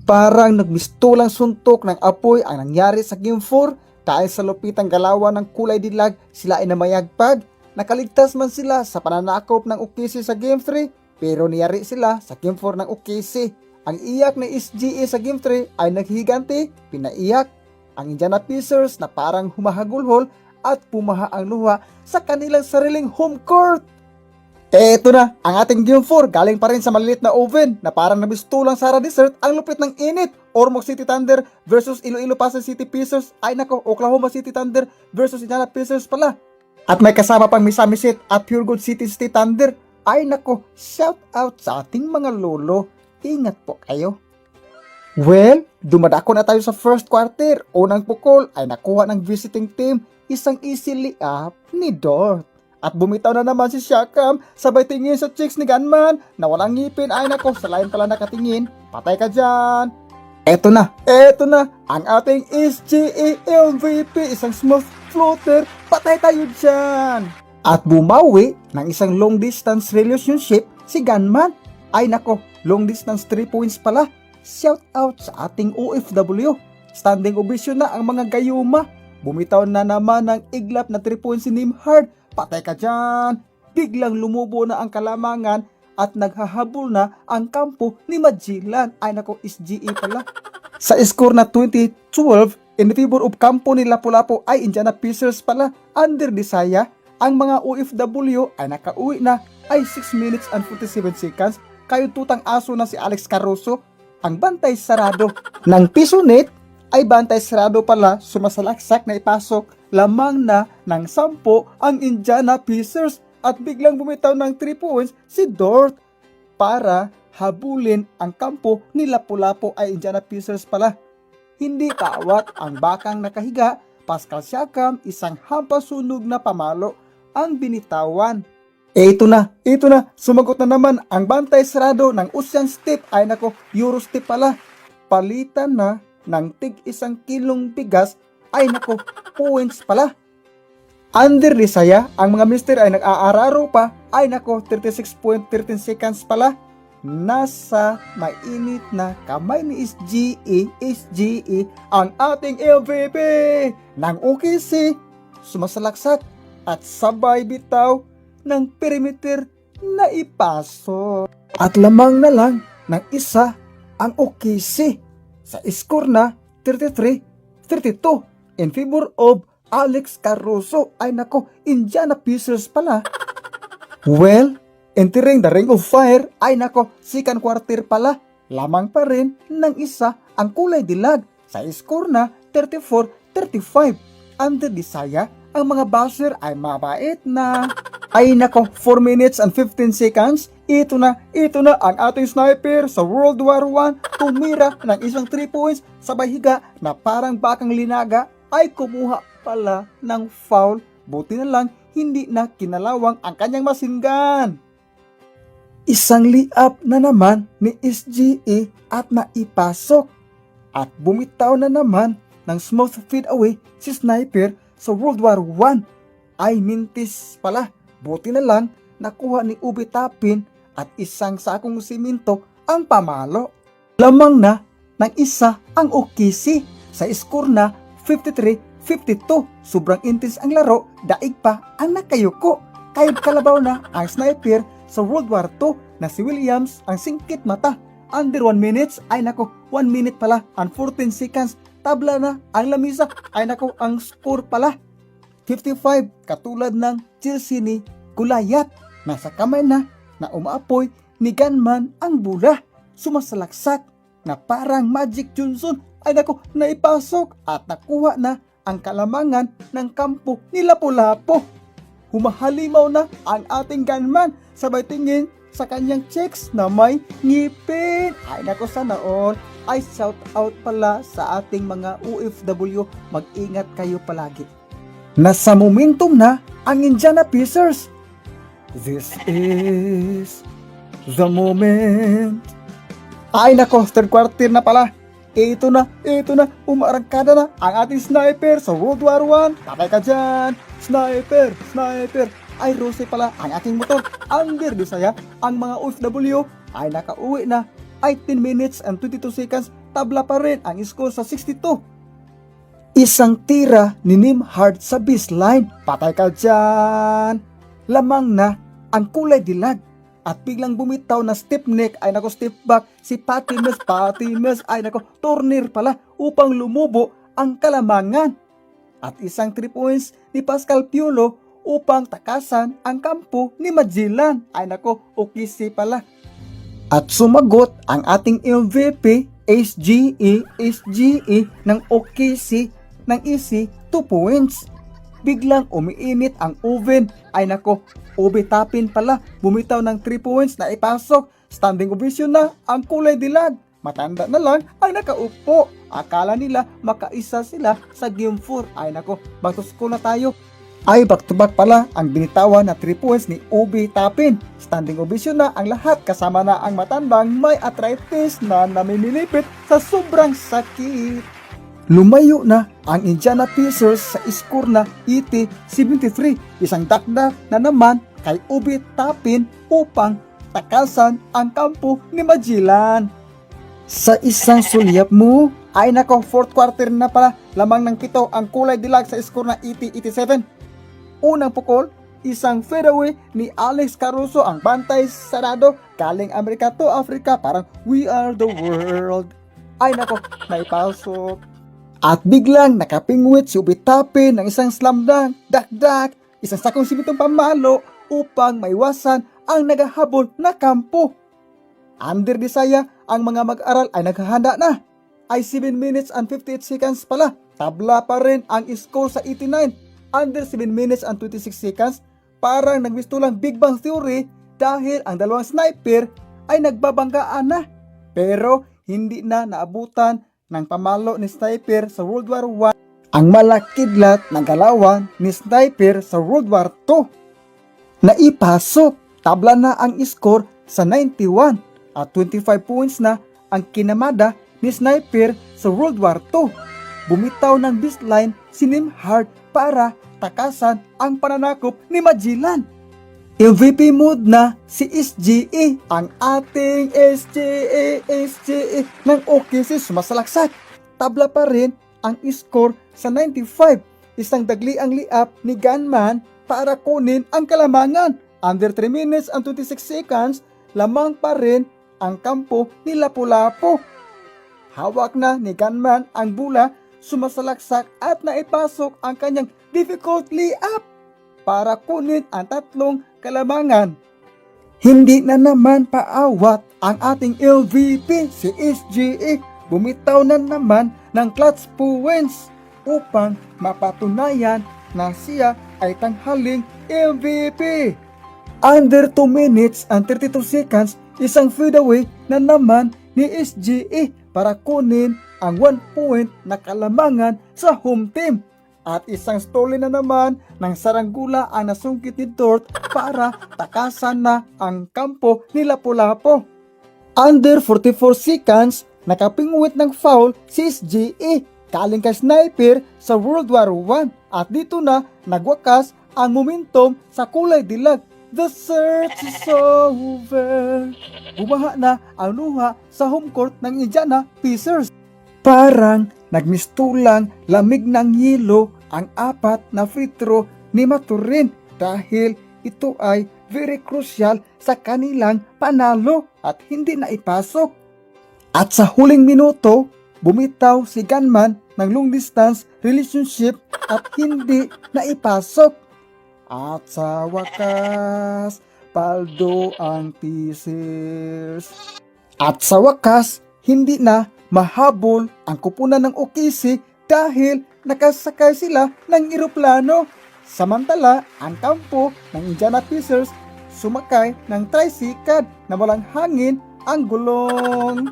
Parang nagmistulang suntok ng apoy ang nangyari sa Game 4 dahil sa lupitang galawan ng kulay dilag sila ay namayagpag. Nakaligtas man sila sa pananakop ng UKC sa Game 3 pero niyari sila sa Game 4 ng UKC. Ang iyak ng SGA sa Game 3 ay naghiganti, pinaiyak ang Indiana Pacers na parang humahagulhol at pumaha ang luha sa kanilang sariling home court. Eto na, ang ating Game 4 galing pa rin sa maliit na oven na parang nabistulang Sara Dessert ang lupit ng init. Ormoc City Thunder versus Iloilo Pasay City Pacers. Ay nako, Oklahoma City Thunder versus Indiana Pacers pala. At may kasama pang Misamisit at Pure Gold City Thunder. Ay nako, shout out sa ating mga lolo. Ingat po kayo. Well, dumadako na tayo sa first quarter. Unang pukol ay nakuha ng visiting team isang easy layup ni Dort. At bumitaw na naman si Siakam, sabay tingin sa chicks ni Gunman na walang ngipin. Ay nako, sa line pala nakatingin. Patay ka dyan. Eto na, ang ating SGA MVP, isang smooth floater. Patay tayo dyan. At bumawi ng isang long distance relationship si Gunman. Ay nako, long distance 3 points pala. Shout out sa ating OFW. Standing ovation na ang mga gayuma. Bumitaw na naman ng iglap na 3 points si Nimhard. Patay ka dyan. Biglang lumubo na ang kalamangan at naghahabol na ang kampo ni Magellan. Ay nako, SGA pala. Sa score na 20-12 in favor of kampo ni Lapu-Lapu ay Indiana Pacers pala. Under Desaya, ang mga OFW ay nakauwi na ay 6 minutes and 47 seconds. Kayututang aso na si Alex Caruso. Ang bantay sarado ng Pisonet ay bantay sarado pala, sumasalaksak na ipasok. Lamang na ng 10 ang Indiana Pacers at biglang bumitaw ng 3 points si Dort para habulin ang kampo ni Lapu-Lapu ay Indiana Pacers pala. Hindi kawat ang bakang nakahiga, Pascal Siakam, isang hampasunog na pamalo ang binitawan. Ito na, sumagot na naman ang bantay sarado ng Ocean Step. Ay nako, Euro Step pala. Palitan na ng tig 1 kilong bigas. Ay nako, points pala. Under Desaya, ang mga mister ay nag-aararo pa. Ay nako, 36.13 seconds pala. Nasa mainit na kamay ni SGA ang ating MVP ng OKC. Sumasalaksak at sabay bitaw ng perimeter na ipaso. At lamang na lang ng isa ang OKC sa score na 33-32 in favor of Alex Caruso. Ay nako, Indiana Pacers pala. Well, entering the ring of fire. Ay nako, second quarter pala. Lamang pa rin ng isa ang kulay dilag sa score na 34-35. Under Desaya, ang mga buzzer ay mabait na. Ay nako, 4 minutes and 15 seconds. Ito na ang ating sniper sa World War I. Tumira ng isang 3 points sabay higa na parang bakang linaga ay kumuha pala ng foul. Buti na lang hindi na kinalawang ang kanyang masingan. Isang layup na naman ni SGA at naipasok. At bumitaw na naman ng smooth feed away si sniper sa World War I. Ay mintis pala. Buti na lang nakuha ni Ubi Tapin at isang sakong simento ang pamalo. Lamang na ng isa ang OKC sa score na 53-52. Sobrang intense ang laro, daig pa ang nakayuko. Kayod kalabaw na ang sniper sa World War II na si Williams ang singkit mata. Under 1 minutes, ay nako, 1 minute pala and 14 seconds. Tabla na ang lamisa, ay nako, ang score pala 55, katulad ng jersey ni Gulayat. Nasa kamay na umaapoy ni Gunman ang bula. Sumasalaksak na parang Magic Johnson. Ay nako, naipasok at nakuha na ang kalamangan ng kampo ni Lapu-Lapu. Humahalimaw na ang ating Gunman sabay tingin sa kanyang checks na may ngipin. Ay nako, sana all. Ay shout out pala sa ating mga OFW. Mag-ingat kayo palagi. Nasa momentum na ang Indiana Pacers. This is the moment. Ay nako, third quarter na pala. Ito na, umarangkada na ang ating sniper sa World War I. Patay ka dyan, sniper. Ay Rose pala ang ating motor. Under Desaya, ang mga OFW ay nakauwi na 18 minutes and 22 seconds, tabla pa rin ang score sa 62. Isang tira ni Nembhard sa baseline. Patay ka dyan. Lamang na ang kulay dilag. At biglang bumitaw na step neck, ay nako step back, si Patty Mills, ay nako turner pala upang lumubo ang kalamangan. At isang 3 points ni Pascal Piolo upang takasan ang kampo ni Magellan. Ay nako, OKC pala. At sumagot ang ating MVP, SGE ng OKC ng easy 2 points. Biglang umiinit ang oven. Ay nako, Obi Toppin pala, bumitaw ng 3 points na ipasok. Standing ovation na ang kulay dilag. Matanda na lang ay nakaupo. Akala nila makaisa sila sa game 4. Ay nako, back to school na tayo. Ay back to back pala ang binitawan na 3 points ni Obi Toppin. Standing ovation na ang lahat, kasama na ang matandang may arthritis na namimilipit sa sobrang sakit. Lumayo na ang Indiana Pacers sa score na 80-73. Isang dakdak na naman kay Obi Toppin upang takasan ang kampo ni Magellan. Sa isang sulyap mo, ay nako, fourth quarter na pala, lamang ng 7 ang kulay dilag sa score na 80-87. Unang pukol, isang fadeaway ni Alex Caruso, ang bantay sarado, galing Amerika to Africa, parang we are the world. Ay nako, naipasok. At biglang nakapingwit si Obi Toppin ng isang slam dunk, dakdak, isang sakong simitong pamalo upang maiwasan ang nagahabol na kampo. Under Desaya, ang mga mag-aral ay naghahanda na. Ay 7 minutes and 58 seconds pala. Tabla pa rin ang score sa 89. Under 7 minutes and 26 seconds, parang nagmistulang Big Bang Theory dahil ang dalawang sniper ay nagbabanggaan na. Pero hindi na naabutan ng pamalo ni Sniper sa World War I ang malakidlat ng galawan ni Sniper sa World War II. Naipasok, tabla na ang score sa 91 at 25 points na ang kinamada ni Sniper sa World War II. Bumitaw ng baseline si Nembhard para takasan ang pananakop ni Magellan. MVP mode na si SGE, ang ating SGE ng OKC sumasalaksak. Tabla pa rin ang score sa 95. Isang dagli ang liap ni Gunman para kunin ang kalamangan. Under 3 minutes and 26 seconds, lamang pa rin ang kampo ni Lapu-Lapu. Hawak na ni Gunman ang bola, sumasalaksak at naipasok ang kanyang difficult liap para kunin ang 3 kalamangan. Hindi na naman paawat ang ating MVP si SGE. Bumitaw na naman ng clutch points upang mapatunayan na siya ay tanghaling MVP. Under 2 minutes and 32 seconds, isang fadeaway na naman ni SGE para kunin ang 1 point na kalamangan sa home team. At isang stolen na naman ng Saranggula ang nasungkit ni Dort para takasan na ang kampo ni Lapu-Lapu. Under 44 seconds, nakapingwit ng foul si SGE galing kay Sniper sa World War I. At dito na nagwakas ang momentum sa kulay dilag. The search is over. Bumaha na ang luha sa home court ng Indiana Pacers. Parang nagmistulang lamig ng yelo ang 4 na free throw ni Maturin dahil ito ay very crucial sa kanilang panalo at hindi na ipasok. At sa huling minuto, bumitaw si Gunman ng long distance relationship at hindi na ipasok. At sa wakas, paldo ang Pacers. At sa wakas, hindi na mahabol ang kupunan ng OKC dahil nakasakay sila ng eroplano. Samantala, ang kampo ng Indiana Pacers sumakay ng tricycle na walang hangin ang gulong.